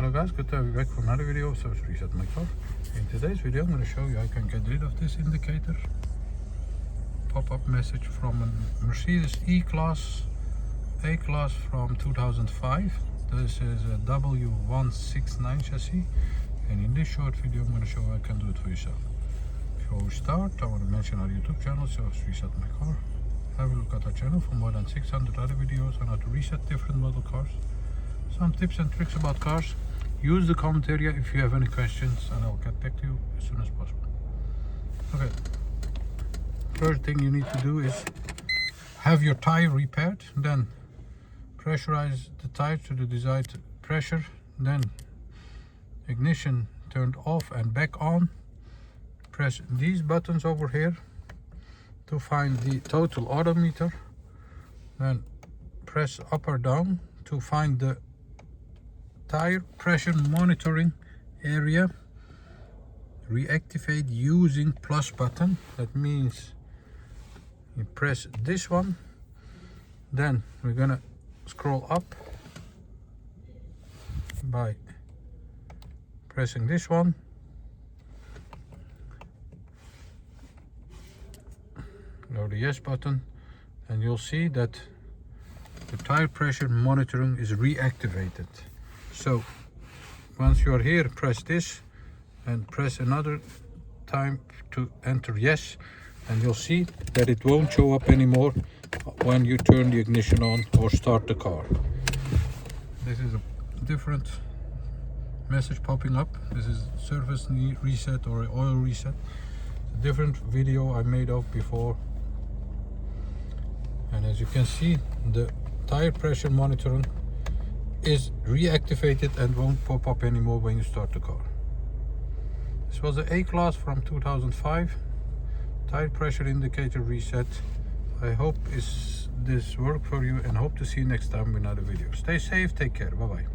Hello guys, good to have you back for another video. So it's reset my car. In today's video I'm going to show you I can get rid of this indicator. Pop-up message from a Mercedes E-Class, A-Class from 2005. This is a W169 chassis. And in this short video I'm going to show you I can do it for yourself. Before we start, I want to mention our YouTube channel, so it's reset my car. Have a look at our channel for more than 600 other videos on how to reset different model cars. Some tips and tricks about cars. Use the comment area if you have any questions and I'll get back to you as soon as possible. Okay, first thing you need to do is have your tire repaired, then pressurize the tire to the desired pressure, then ignition turned off and back on. Press these buttons over here to find the total odometer, then press up or down to find the tire pressure monitoring area. Reactivate using plus button. That means you press this one, then we're gonna scroll up by pressing this one, go the yes button, and you'll see that the tire pressure monitoring is reactivated. So once you are here, press this and press another time to enter yes, and you'll see that it won't show up anymore when you turn the ignition on or start the car. This is a different message popping up. This is service reset or oil reset. It's a different video I made of before, and as you can see, the tire pressure monitoring is reactivated and won't pop up anymore when you start the car. This was the A-Class from 2005. Tire pressure indicator reset. I hope this worked for you and hope to see you next time with another video. Stay safe, take care, bye bye.